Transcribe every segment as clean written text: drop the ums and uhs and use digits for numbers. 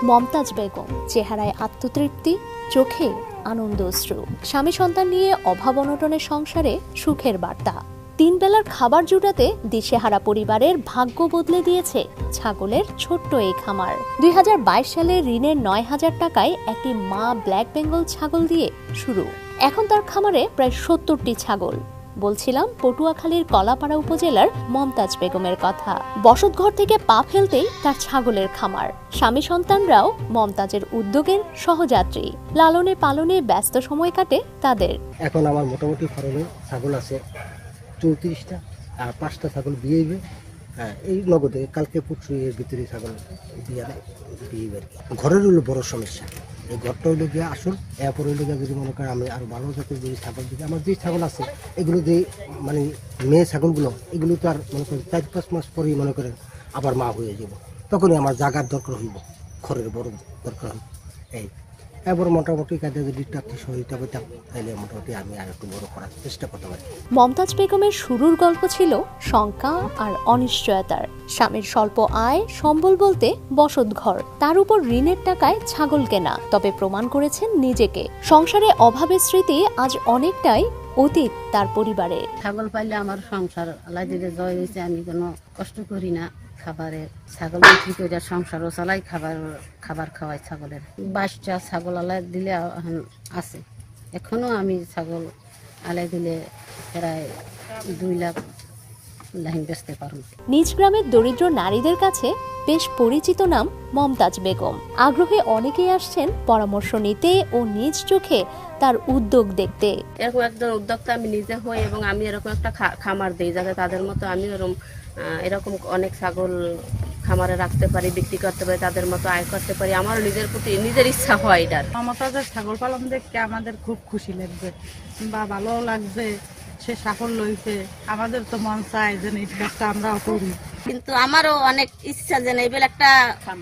মমতাজ বেগম, চেহারায় আত্মতৃপ্তি, চোখে আনন্দ অশ্রু। স্বামী সন্তান নিয়ে অভাব অনটনের সংসারে সুখের বার্তা। 3 বেলার খাবার জুটাতে দিশেহারা পরিবারের ভাগ্য বদলে দিয়েছে ছাগলের ছোট্ট এই খামার। 2022 সালে ঋণের 9,000 টাকায় একটি মা ব্ল্যাক বেঙ্গল ছাগল দিয়ে শুরু। এখন তার খামারে প্রায় 70টি ছাগল। বলছিলাম পটুয়াখালীর কলাপাড়া উপজেলার মমতাজ বেগমের কথা। বসতঘর থেকে পা ফেলতেই তার ছাগলের খামার। স্বামী সন্তানরাও মমতাজের উদ্যোগের সহযাত্রী। লালনে পালনে ব্যস্ত সময় কাটে তাদের। এখন আমার মোটামুটি ফার্মে ছাগল আছে 34টা, আর 5টা ছাগল বিয়েবে। হ্যাঁ, এই নগদে কালকে পরশু এর ভিতরে ছাগল বিয়েবে। ঘরের হলো বড় সমস্যা, এই ঘরটা হইলো গিয়ে আসল। এরপর হইলো গিয়ে যদি মনে করেন আমি আরো ভালো জাতের যদি ছাগল দিই, আমার যে ছাগল আছে এগুলো যে মানে মেয়ে ছাগলগুলো, এগুলো তো আর মনে করেন 4-5 মাস পরেই মনে করেন আবার মা হয়ে যাব। তখনই আমার জাগার দরকার হইব, ঘরের বড় দরকার হইব। এই এবার মোটামুটি কাজে যদি টাকা সহায়তা পেতাম তাহলে মোটামুটি আমি আর একটু বড় করার চেষ্টা করতে পারি। মমতাজ বেগমের শুরুর গল্প ছিল শঙ্কা আর অনিশ্চয়তার। স্বামীর স্বল্প আয়, সম্বল বলতে বসতঘর, তার উপর ঋণের টাকায় ছাগল কেনা। তবে প্রমাণ করেছেন নিজেকে। সংসারে অভাবের স্মৃতি আজ অনেকটাই অতীত তার পরিবারে। ছাগল পাইলে আমার সংসার আল্লাহ দিলে জয় হয়েছে। আমি কোনো কষ্ট করি না খাবারে। ছাগল বিক্রি করে সংসারও চালাই, খাবার খাওয়াই ছাগলের। 22টা ছাগল আল্লাহ দিলে আছে। এখনো আমি ছাগল আল্লাহ দিলে প্রায় 2 লাখ লাইন বেচতে পারব। নিজ গ্রামের দরিদ্র নারীদের কাছে বেশ পরিচিত নাম মমতাজ বেগম। আগ্রহে অনেকেই আসছেন পরামর্শ নিতে ও নিজ চোখে তার উদ্যোগ দেখতে। এরকম একজন উদ্যোক্তা আমি নিজে হই এবং আমি এরকম একটা খামার দিই যাতে তাদের মতো আমি এরকম অনেক ছাগল খামারে রাখতে পারি, বিক্রি করতে পারি, তাদের মতো আয় করতে পারি। আমারও নিজের প্রতি নিজের ইচ্ছা হয় এটার। মমতাজের ছাগল পালন দেখতে আমাদের খুব খুশি লাগবে বা ভালো লাগবে। সে সাফল্য হয়েছে, আমাদের তো মন চায় যে এই কাজটা আমরাও করি। কিন্তু আমারও অনেক ইচ্ছা যে এই একটা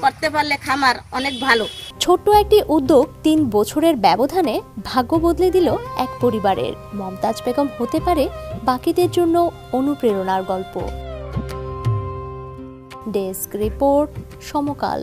করতে পারলে খামার অনেক ভালো। ছোট্ট একটি উদ্যোগ 3 বছরের ব্যবধানে ভাগ্য বদলে দিল এক পরিবারের। মমতাজ বেগম হতে পারে বাকিদের জন্য অনুপ্রেরণার গল্প। ডেস্ক রিপোর্ট, সমকাল।